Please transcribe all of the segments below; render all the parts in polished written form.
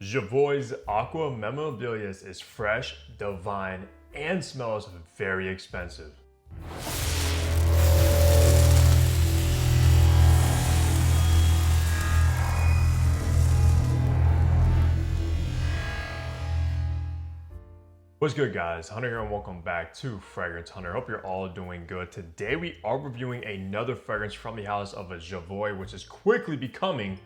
Jovoy's Aqua Memorabilis is fresh, divine, and smells very expensive. What's good, guys? Hunter here and welcome back to Fragrance Hunter. Hope you're all doing good. Today we are reviewing another fragrance from the house of Jovoy, which is quickly becoming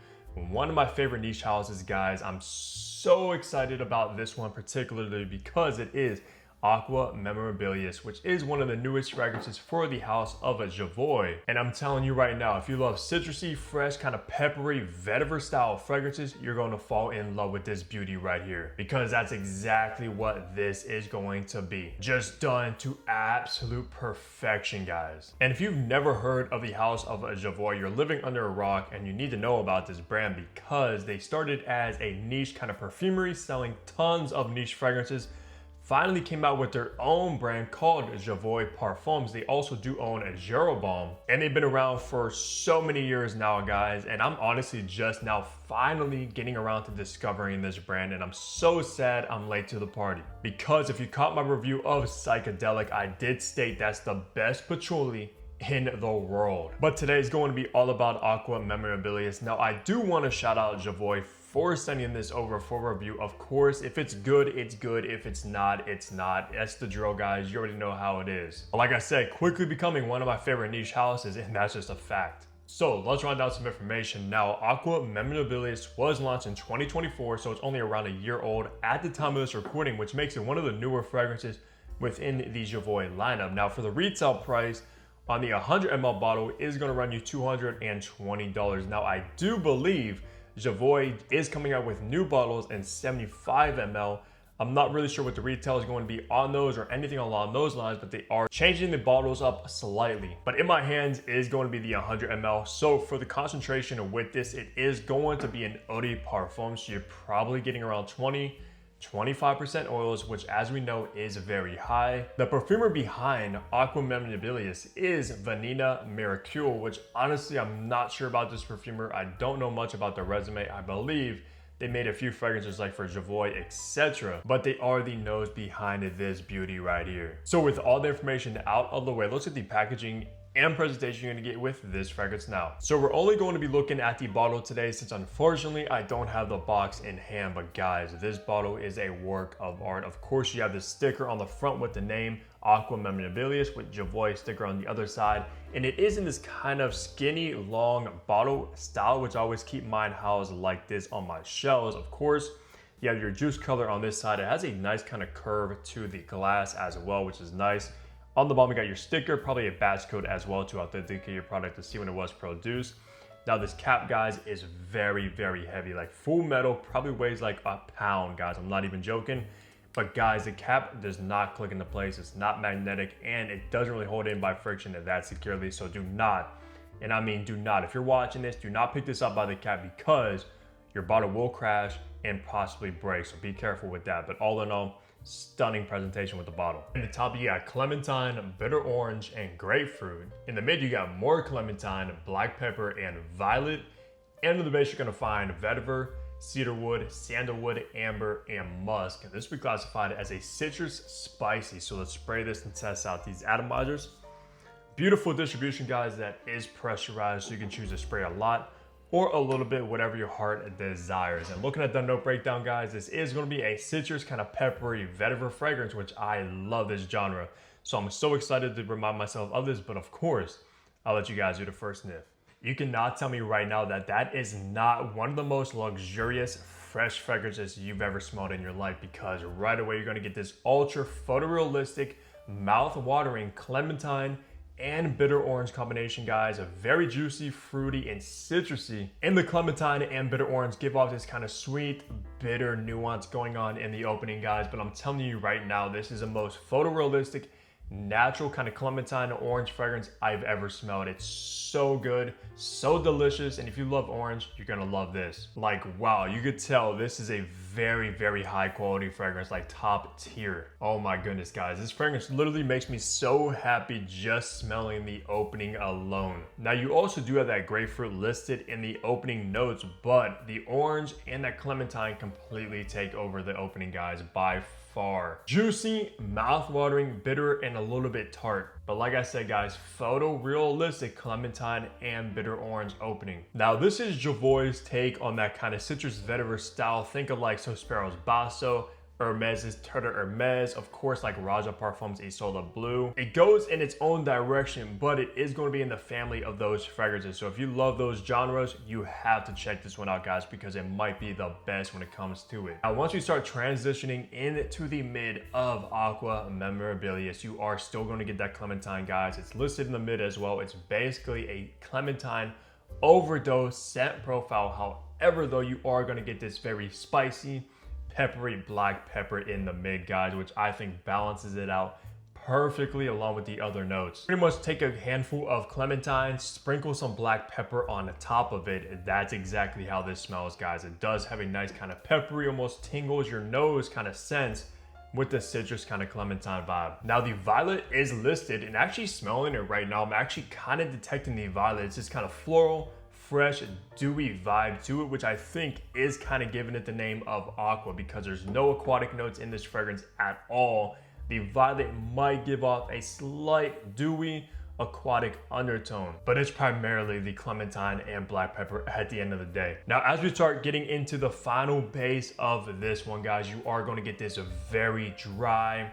one of my favorite niche houses, guys. I'm so excited about this one particularly because it is Aqua Memorabilis, which is one of the newest fragrances for the house of Jovoy. And I'm telling you right now, if you love citrusy, fresh, kind of peppery, vetiver style fragrances, you're going to fall in love with this beauty right here, because that's exactly what this is going to be. Just done to absolute perfection, guys. And if you've never heard of the house of Jovoy, you're living under a rock and you need to know about this brand because they started as a niche kind of perfumery selling tons of niche fragrances. Finally came out with their own brand called Jovoy Parfums. They also do own a Jeroboam, and they've been around for so many years now, guys. And I'm honestly just now finally getting around to discovering this brand, and I'm so sad I'm late to the party. Because if you caught my review of Psychedelic, I did state that's the best patchouli in the world. But today is going to be all about Aqua Memorabilis. Now, I do want to shout out Jovoy for sending this over for review. Of course, if it's good, it's good. If it's not, it's not. That's the drill, guys. You already know how it is. But like I said, quickly becoming one of my favorite niche houses, and that's just a fact. So let's run down some information. Now, Aqua Memorabilis was launched in 2024, so it's only around a year old at the time of this recording, which makes it one of the newer fragrances within the Jovoy lineup. Now, for the retail price on the 100 ml bottle is going to run you $220. Now, I do believe Jovoy is coming out with new bottles in 75 ml. I'm not really sure what the retail is going to be on those or anything along those lines, but they are changing the bottles up slightly. But in my hands is going to be the 100 ml. So for the concentration with this, it is going to be an eau de parfum. So you're probably getting around 25% oils, which as we know is very high. The perfumer behind Aqua Memorabilis is Vanina Miracule, which honestly I'm not sure about this perfumer. I don't know much about their resume. I believe they made a few fragrances like for Jovoy, etc. But they are the nose behind this beauty right here. So with all the information out of the way, let's get the packaging and presentation you're gonna get with this fragrance now. So we're only going to be looking at the bottle today since unfortunately I don't have the box in hand, but guys, this bottle is a work of art. Of course, you have the sticker on the front with the name Aqua Memorabilis with Jovoy sticker on the other side, and it is in this kind of skinny long bottle style, which I always keep mine housed like this on my shelves. Of course, you have your juice color on this side. It has a nice kind of curve to the glass as well, which is nice. On the bottom, you got your sticker, probably a batch code as well to authenticate your product to see when it was produced. Now this cap, guys, is very, very heavy, like full metal, probably weighs like a pound, guys. I'm not even joking. But guys, the cap does not click into place. It's not magnetic, and it doesn't really hold in by friction that securely. So do not, and I mean do not, if you're watching this, do not pick this up by the cap because your bottle will crash and possibly break. So be careful with that. But all in all, stunning presentation with the bottle. In the top, you got clementine, bitter orange, and grapefruit. In the mid, you got more clementine, black pepper, and violet. And in the base, you're gonna find vetiver, cedarwood, sandalwood, amber, and musk. This will be classified as a citrus spicy. So let's spray this and test out these atomizers. Beautiful distribution, guys, that is pressurized, so you can choose to spray a lot or a little bit, whatever your heart desires. And looking at the note breakdown, guys, this is gonna be a citrus kind of peppery vetiver fragrance, which I love this genre. So I'm so excited to remind myself of this, but of course, I'll let you guys do the first sniff. You cannot tell me right now that that is not one of the most luxurious, fresh fragrances you've ever smelled in your life, because right away you're gonna get this ultra photorealistic, mouth-watering clementine and bitter orange combination, guys. A very juicy, fruity, and citrusy. And the clementine and bitter orange give off this kind of sweet, bitter nuance going on in the opening, guys. But I'm telling you right now, this is the most photorealistic, natural kind of clementine orange fragrance I've ever smelled. It's so good, so delicious, and if you love orange, you're gonna love this. Like, wow, you could tell this is a very, very high quality fragrance, like top tier. Oh my goodness, guys, this fragrance literally makes me so happy just smelling the opening alone. Now, you also do have that grapefruit listed in the opening notes, but the orange and that clementine completely take over the opening, guys, by far. Juicy, mouth-watering, bitter, and a little bit tart. But like I said, guys, photo-realistic clementine and bitter orange opening. Now, this is Jovoy's take on that kind of citrus vetiver style. Think of like Sospero's Basso, Hermes's Terre Hermes, of course, like Raja Parfums Isola Blue. It goes in its own direction, but it is going to be in the family of those fragrances. So if you love those genres, you have to check this one out, guys, because it might be the best when it comes to it. Now, once you start transitioning into the mid of Aqua Memorabilis, you are still going to get that clementine, guys. It's listed in the mid as well. It's basically a clementine overdose scent profile. However, though, you are going to get this very spicy, peppery black pepper in the mid, guys, which I think balances it out perfectly along with the other notes. Pretty much take a handful of clementine, sprinkle some black pepper on the top of it. That's exactly how this smells, guys. It does have a nice kind of peppery, almost tingles your nose kind of sense with the citrus kind of clementine vibe. Now, the violet is listed, and actually smelling it right now, I'm actually kind of detecting the violet. It's just kind of floral, fresh, dewy vibe to it, which I think is kind of giving it the name of aqua, because there's no aquatic notes in this fragrance at all. The violet might give off a slight dewy aquatic undertone, but it's primarily the clementine and black pepper at the end of the day. Now, as we start getting into the final base of this one, guys, you are going to get this very dry,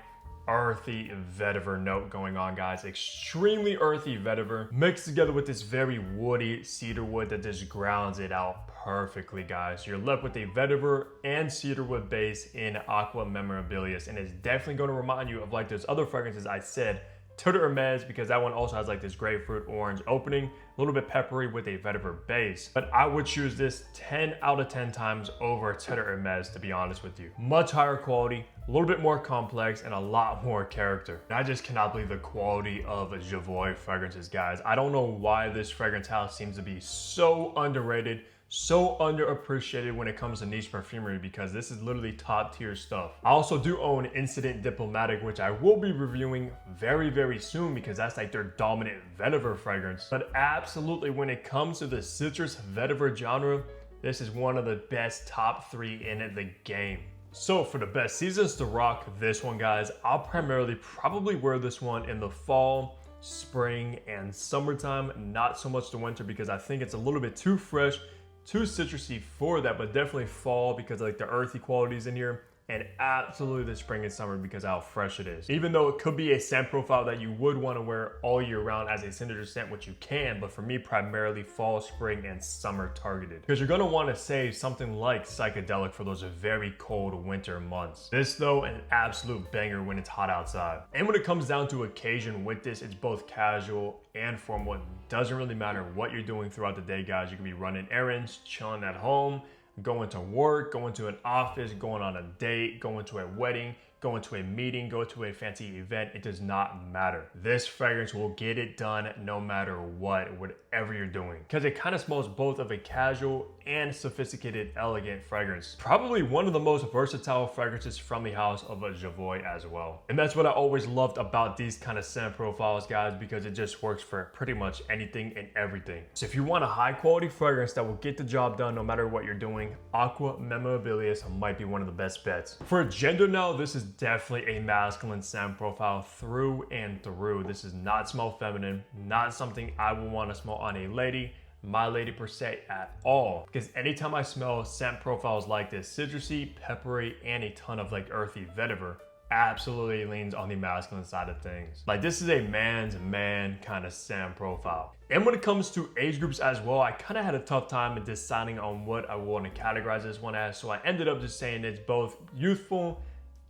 earthy vetiver note going on, guys. Extremely earthy vetiver mixed together with this very woody cedar wood that just grounds it out perfectly, guys. You're left with a vetiver and cedarwood base in Aqua Memorabilis, and it's definitely going to remind you of like those other fragrances I said, Terre Hermes, because that one also has like this grapefruit orange opening, a little bit peppery with a vetiver base. But I would choose this 10 out of 10 times over Terre Hermes, to be honest with you. Much higher quality, a little bit more complex, and a lot more character. And I just cannot believe the quality of Jovoy fragrances, guys. I don't know why this fragrance house seems to be so underrated, so underappreciated when it comes to niche perfumery, because this is literally top tier stuff. I also do own Incident Diplomatic, which I will be reviewing very, very soon, because that's like their dominant vetiver fragrance. But absolutely, when it comes to the citrus vetiver genre, this is one of the best top 3 in the game. So for the best seasons to rock this one, guys, I'll primarily probably wear this one in the fall, spring, and summertime, not so much the winter, because I think it's a little bit too fresh, too citrusy for that, but definitely fall because of like the earthy qualities in here, and absolutely the spring and summer because of how fresh it is. Even though it could be a scent profile that you would want to wear all year round as a signature scent, which you can, but for me, primarily fall, spring, and summer targeted. Because you're going to want to save something like psychedelic for those very cold winter months. This though, an absolute banger when it's hot outside. And when it comes down to occasion with this, it's both casual and formal. It doesn't really matter what you're doing throughout the day, guys. You can be running errands, chilling at home, going to work, going to an office, going on a date, going to a wedding, going to a meeting, go to a fancy event. It does not matter. This fragrance will get it done no matter what, whatever you're doing. Because it kind of smells both of a casual and sophisticated, elegant fragrance. Probably one of the most versatile fragrances from the house of a Jovoy as well. And that's what I always loved about these kind of scent profiles, guys, because it just works for pretty much anything and everything. So if you want a high quality fragrance that will get the job done no matter what you're doing, Aqua Memorabilis might be one of the best bets. For gender now, this is definitely a masculine scent profile through and through. This is not smell feminine, not something I would want to smell on a lady, my lady per se at all. Because anytime I smell scent profiles like this, citrusy, peppery, and a ton of like earthy vetiver, absolutely leans on the masculine side of things. Like this is a man's man kind of scent profile. And when it comes to age groups as well, I kind of had a tough time in deciding on what I want to categorize this one as. So I ended up just saying it's both youthful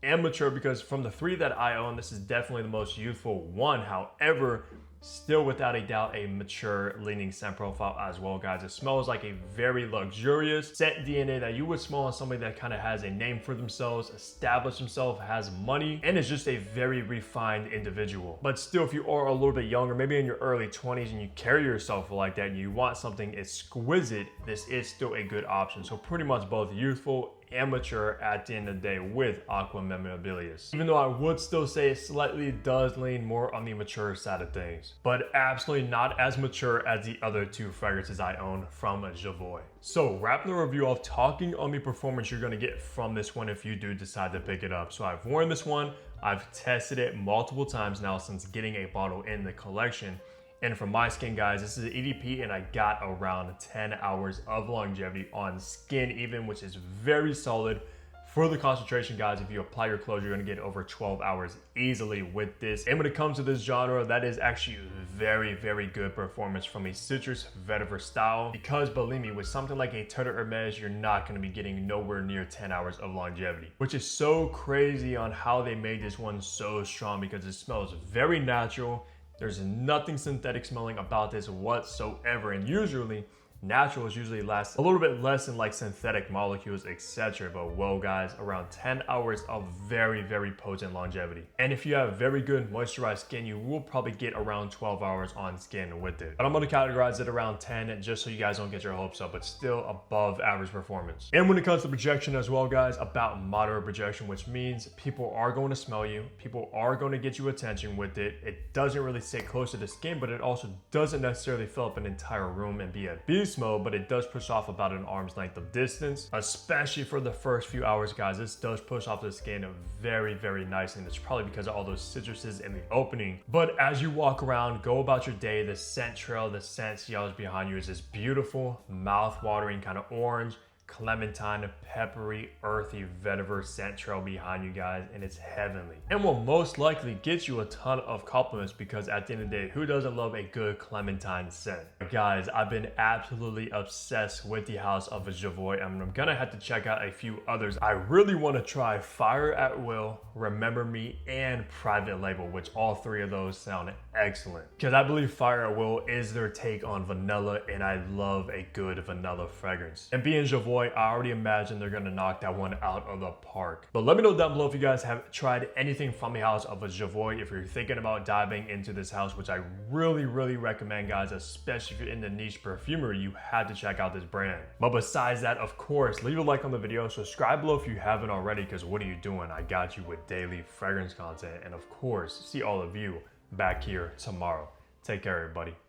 and mature, because from the 3 that I own, this is definitely the most youthful one. However, Still without a doubt a mature leaning scent profile as well, guys. It smells like a very luxurious scent DNA that you would smell on somebody that kind of has a name for themselves, established himself, has money, and is just a very refined individual. But still, if you are a little bit younger, maybe in your early 20s, and you carry yourself like that and you want something exquisite, this is still a good option. So pretty much both youthful and mature at the end of the day with Aqua Memorabilis. Even though I would still say it slightly does lean more on the mature side of things, but absolutely not as mature as the other two fragrances I own from Jovoy. So wrapping the review off, talking on the performance you're gonna get from this one if you do decide to pick it up. So I've worn this one, I've tested it multiple times now since getting a bottle in the collection. And for my skin, guys, this is an EDP and I got around 10 hours of longevity on skin even, which is very solid. For the concentration, guys, if you apply your clothes, you're gonna get over 12 hours easily with this. And when it comes to this genre, that is actually very, very good performance from a citrus vetiver style. Because believe me, with something like a Terre Hermes, you're not gonna be getting nowhere near 10 hours of longevity, which is so crazy on how they made this one so strong because it smells very natural. There's nothing synthetic smelling about this whatsoever, and usually naturals usually last a little bit less than like synthetic molecules, etc. But whoa, guys, around 10 hours of very, very potent longevity. And if you have very good moisturized skin, you will probably get around 12 hours on skin with it. But I'm gonna categorize it around 10 just so you guys don't get your hopes up, but still above average performance. And when it comes to projection as well, guys, about moderate projection, which means people are going to smell you, people are going to get you attention with it. It doesn't really sit close to the skin, but it also doesn't necessarily fill up an entire room and be a beast mode, but it does push off about an arm's length of distance, especially for the first few hours, guys. This does push off the skin very, very nicely, and it's probably because of all those citruses in the opening. But as you walk around, go about your day, the scent trail, the scent yells behind you is this beautiful, mouth-watering kind of orange, clementine, peppery, earthy vetiver scent trail behind you, guys, and it's heavenly and will most likely get you a ton of compliments because at the end of the day, who doesn't love a good clementine scent? Guys, I've been absolutely obsessed with the house of Jovoy, and I'm gonna have to check out a few others. I really want to try Fire at Will, Remember Me, and Private Label, which all three of those sound excellent because I believe Fire at Will is their take on vanilla, and I love a good vanilla fragrance. And being Jovoy, I already imagine they're gonna knock that one out of the park. But let me know down below if you guys have tried anything from the house of Jovoy, if you're thinking about diving into this house, which I really, really recommend, guys, especially if you're in the niche perfumery, you have to check out this brand. But besides that, of course, leave a like on the video, subscribe below if you haven't already, because what are you doing? I got you with daily fragrance content, and of course, see all of you back here tomorrow. Take care, everybody.